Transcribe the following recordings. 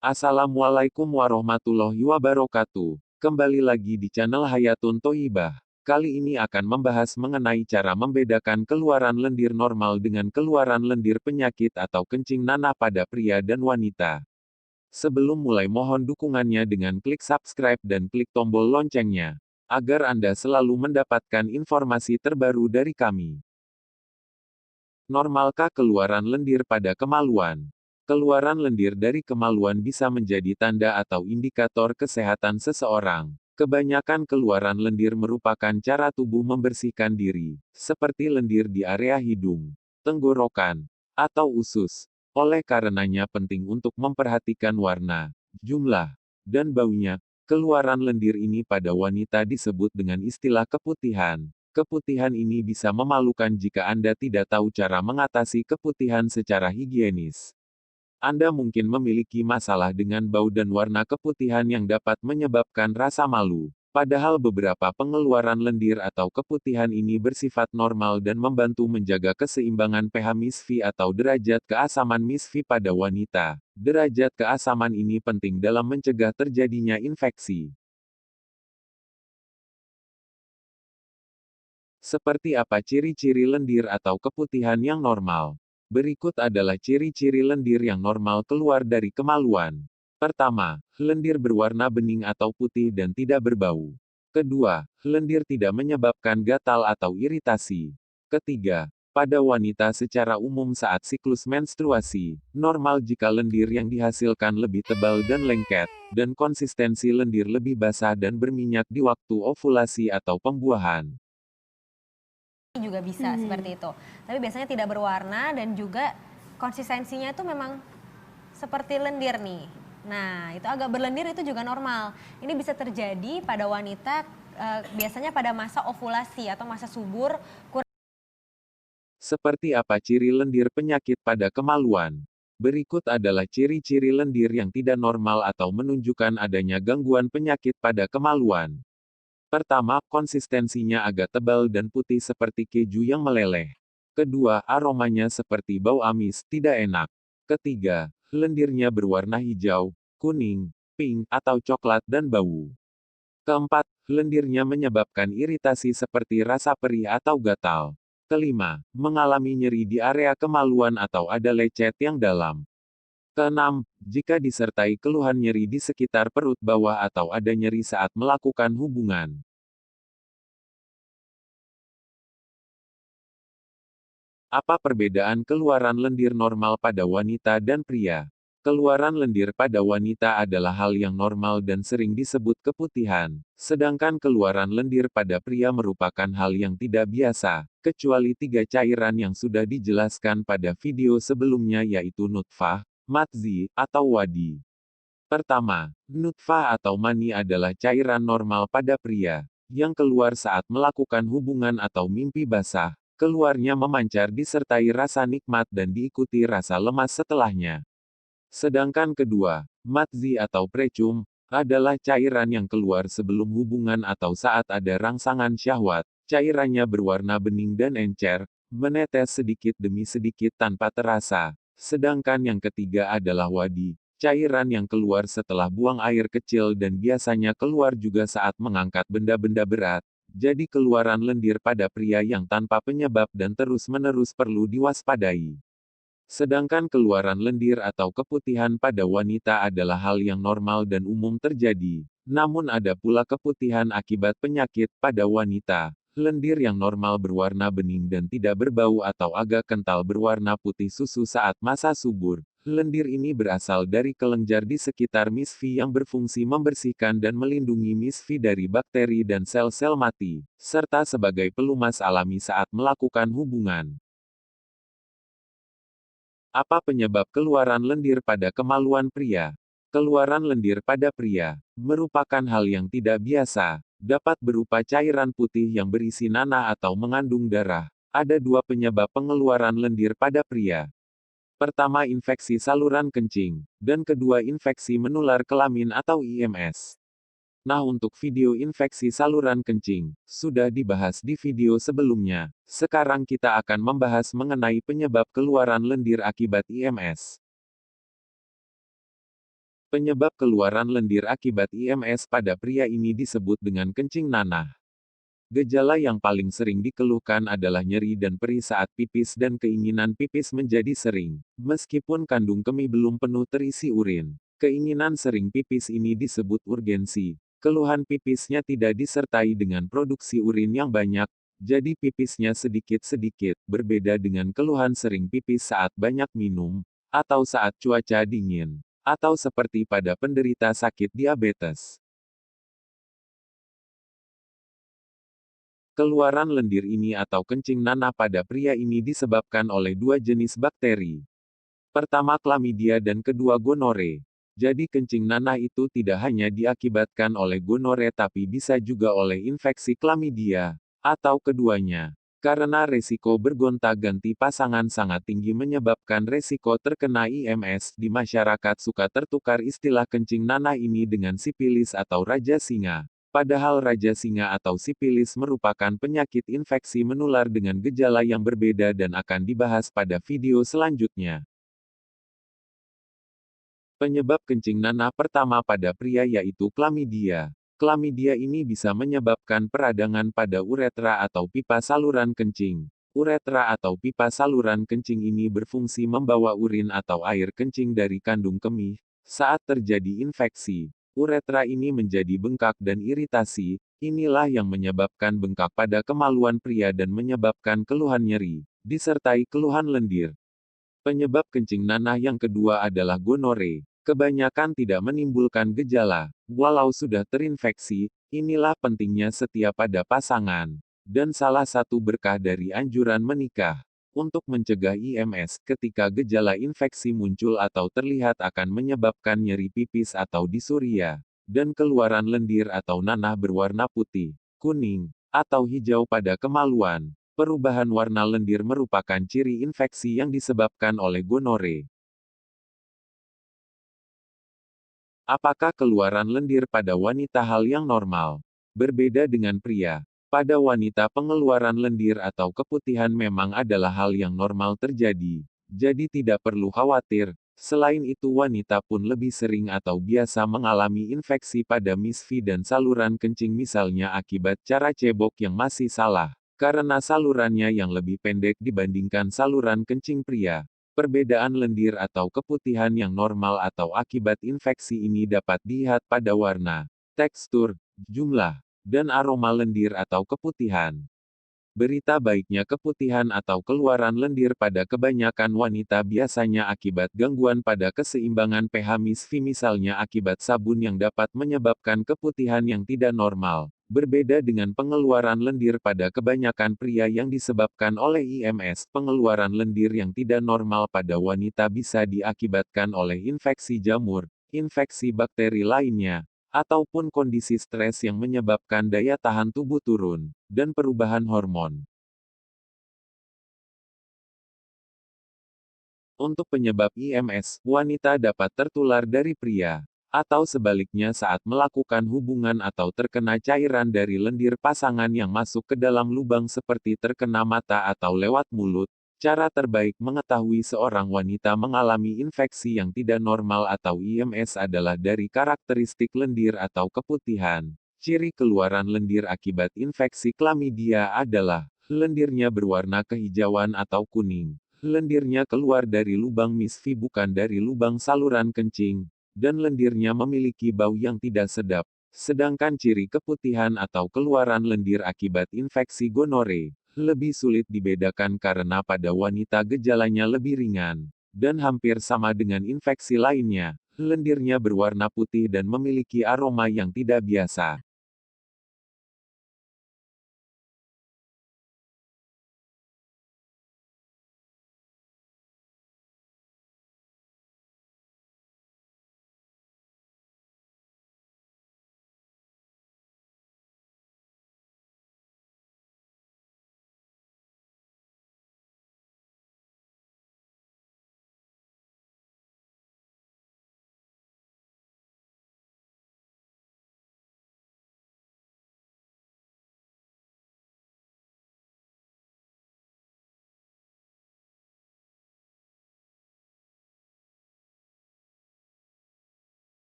Assalamualaikum warahmatullahi wabarakatuh. Kembali lagi di channel Hayatun Thoyibah. Kali ini akan membahas mengenai cara membedakan keluaran lendir normal dengan keluaran lendir penyakit atau kencing nanah pada pria dan wanita. Sebelum mulai mohon dukungannya dengan klik subscribe dan klik tombol loncengnya, agar Anda selalu mendapatkan informasi terbaru dari kami. Normalkah keluaran lendir pada kemaluan? Keluaran lendir dari kemaluan bisa menjadi tanda atau indikator kesehatan seseorang. Kebanyakan keluaran lendir merupakan cara tubuh membersihkan diri, seperti lendir di area hidung, tenggorokan, atau usus. Oleh karenanya penting untuk memperhatikan warna, jumlah, dan baunya. Keluaran lendir ini pada wanita disebut dengan istilah keputihan. Keputihan ini bisa memalukan jika Anda tidak tahu cara mengatasi keputihan secara higienis. Anda mungkin memiliki masalah dengan bau dan warna keputihan yang dapat menyebabkan rasa malu. Padahal beberapa pengeluaran lendir atau keputihan ini bersifat normal dan membantu menjaga keseimbangan pH misfi atau derajat keasaman misfi pada wanita. Derajat keasaman ini penting dalam mencegah terjadinya infeksi. Seperti apa ciri-ciri lendir atau keputihan yang normal? Berikut adalah ciri-ciri lendir yang normal keluar dari kemaluan. Pertama, lendir berwarna bening atau putih dan tidak berbau. Kedua, lendir tidak menyebabkan gatal atau iritasi. Ketiga, pada wanita secara umum saat siklus menstruasi, normal jika lendir yang dihasilkan lebih tebal dan lengket, dan konsistensi lendir lebih basah dan berminyak di waktu ovulasi atau pembuahan. Juga bisa seperti itu. Tapi biasanya tidak berwarna dan juga konsistensinya itu memang seperti lendir nih. Nah, itu agak berlendir itu juga normal. Ini bisa terjadi pada wanita biasanya pada masa ovulasi atau masa subur. Seperti apa ciri lendir penyakit pada kemaluan? Berikut adalah ciri-ciri lendir yang tidak normal atau menunjukkan adanya gangguan penyakit pada kemaluan. Pertama, konsistensinya agak tebal dan putih seperti keju yang meleleh. Kedua, aromanya seperti bau amis, tidak enak. Ketiga, lendirnya berwarna hijau, kuning, pink, atau coklat dan bau. Keempat, lendirnya menyebabkan iritasi seperti rasa perih atau gatal. Kelima, mengalami nyeri di area kemaluan atau ada lecet yang dalam. Keenam, jika disertai keluhan nyeri di sekitar perut bawah atau ada nyeri saat melakukan hubungan. Apa perbedaan keluaran lendir normal pada wanita dan pria? Keluaran lendir pada wanita adalah hal yang normal dan sering disebut keputihan, sedangkan keluaran lendir pada pria merupakan hal yang tidak biasa, kecuali tiga cairan yang sudah dijelaskan pada video sebelumnya yaitu nutfah, madzi, atau wadi. Pertama, nutfah atau mani adalah cairan normal pada pria, yang keluar saat melakukan hubungan atau mimpi basah. Keluarnya memancar disertai rasa nikmat dan diikuti rasa lemas setelahnya. Sedangkan kedua, madzi atau precum, adalah cairan yang keluar sebelum hubungan atau saat ada rangsangan syahwat. Cairannya berwarna bening dan encer, menetes sedikit demi sedikit tanpa terasa. Sedangkan yang ketiga adalah wadi, cairan yang keluar setelah buang air kecil dan biasanya keluar juga saat mengangkat benda-benda berat. Jadi keluaran lendir pada pria yang tanpa penyebab dan terus-menerus perlu diwaspadai. Sedangkan keluaran lendir atau keputihan pada wanita adalah hal yang normal dan umum terjadi. Namun ada pula keputihan akibat penyakit pada wanita. Lendir yang normal berwarna bening dan tidak berbau atau agak kental berwarna putih susu saat masa subur. Lendir ini berasal dari kelenjar di sekitar misfi yang berfungsi membersihkan dan melindungi misfi dari bakteri dan sel-sel mati, serta sebagai pelumas alami saat melakukan hubungan. Apa penyebab keluaran lendir pada kemaluan pria? Keluaran lendir pada pria merupakan hal yang tidak biasa, dapat berupa cairan putih yang berisi nanah atau mengandung darah. Ada dua penyebab pengeluaran lendir pada pria. Pertama infeksi saluran kencing, dan kedua infeksi menular kelamin atau IMS. Nah untuk video infeksi saluran kencing, sudah dibahas di video sebelumnya. Sekarang kita akan membahas mengenai penyebab keluaran lendir akibat IMS. Penyebab keluaran lendir akibat IMS pada pria ini disebut dengan kencing nanah. Gejala yang paling sering dikeluhkan adalah nyeri dan perih saat pipis dan keinginan pipis menjadi sering. Meskipun kandung kemih belum penuh terisi urin, keinginan sering pipis ini disebut urgensi. Keluhan pipisnya tidak disertai dengan produksi urin yang banyak, jadi pipisnya sedikit-sedikit, berbeda dengan keluhan sering pipis saat banyak minum, atau saat cuaca dingin, atau seperti pada penderita sakit diabetes. Keluaran lendir ini atau kencing nanah pada pria ini disebabkan oleh dua jenis bakteri. Pertama chlamydia dan kedua gonore. Jadi kencing nanah itu tidak hanya diakibatkan oleh gonore tapi bisa juga oleh infeksi chlamydia, atau keduanya. Karena resiko bergonta-ganti pasangan sangat tinggi menyebabkan resiko terkena IMS, di masyarakat suka tertukar istilah kencing nanah ini dengan sipilis atau raja singa. Padahal raja singa atau sipilis merupakan penyakit infeksi menular dengan gejala yang berbeda dan akan dibahas pada video selanjutnya. Penyebab kencing nanah pertama pada pria yaitu chlamydia. Chlamydia ini bisa menyebabkan peradangan pada uretra atau pipa saluran kencing. Uretra atau pipa saluran kencing ini berfungsi membawa urin atau air kencing dari kandung kemih. Saat terjadi infeksi, uretra ini menjadi bengkak dan iritasi. Inilah yang menyebabkan bengkak pada kemaluan pria dan menyebabkan keluhan nyeri, disertai keluhan lendir. Penyebab kencing nanah yang kedua adalah gonore. Kebanyakan tidak menimbulkan gejala, walau sudah terinfeksi. Inilah pentingnya setia pada pasangan, dan salah satu berkah dari anjuran menikah. Untuk mencegah IMS, ketika gejala infeksi muncul atau terlihat akan menyebabkan nyeri pipis atau disuria, dan keluaran lendir atau nanah berwarna putih, kuning, atau hijau pada kemaluan. Perubahan warna lendir merupakan ciri infeksi yang disebabkan oleh gonore. Apakah keluaran lendir pada wanita hal yang normal? Berbeda dengan pria. Pada wanita pengeluaran lendir atau keputihan memang adalah hal yang normal terjadi. Jadi tidak perlu khawatir. Selain itu wanita pun lebih sering atau biasa mengalami infeksi pada misfi dan saluran kencing misalnya akibat cara cebok yang masih salah. Karena salurannya yang lebih pendek dibandingkan saluran kencing pria. Perbedaan lendir atau keputihan yang normal atau akibat infeksi ini dapat dilihat pada warna, tekstur, jumlah, dan aroma lendir atau keputihan. Berita baiknya keputihan atau keluaran lendir pada kebanyakan wanita biasanya akibat gangguan pada keseimbangan pH misfi misalnya akibat sabun yang dapat menyebabkan keputihan yang tidak normal. Berbeda dengan pengeluaran lendir pada kebanyakan pria yang disebabkan oleh IMS, pengeluaran lendir yang tidak normal pada wanita bisa diakibatkan oleh infeksi jamur, infeksi bakteri lainnya, ataupun kondisi stres yang menyebabkan daya tahan tubuh turun, dan perubahan hormon. Untuk penyebab IMS, wanita dapat tertular dari pria, atau sebaliknya saat melakukan hubungan atau terkena cairan dari lendir pasangan yang masuk ke dalam lubang seperti terkena mata atau lewat mulut. Cara terbaik mengetahui seorang wanita mengalami infeksi yang tidak normal atau IMS adalah dari karakteristik lendir atau keputihan. Ciri keluaran lendir akibat infeksi chlamydia adalah lendirnya berwarna kehijauan atau kuning. Lendirnya keluar dari lubang misfi bukan dari lubang saluran kencing, dan lendirnya memiliki bau yang tidak sedap. Sedangkan ciri keputihan atau keluaran lendir akibat infeksi gonore lebih sulit dibedakan karena pada wanita gejalanya lebih ringan, dan hampir sama dengan infeksi lainnya. Lendirnya berwarna putih dan memiliki aroma yang tidak biasa.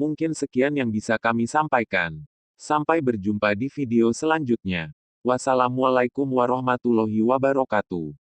Mungkin sekian yang bisa kami sampaikan. Sampai berjumpa di video selanjutnya. Wassalamualaikum warahmatullahi wabarakatuh.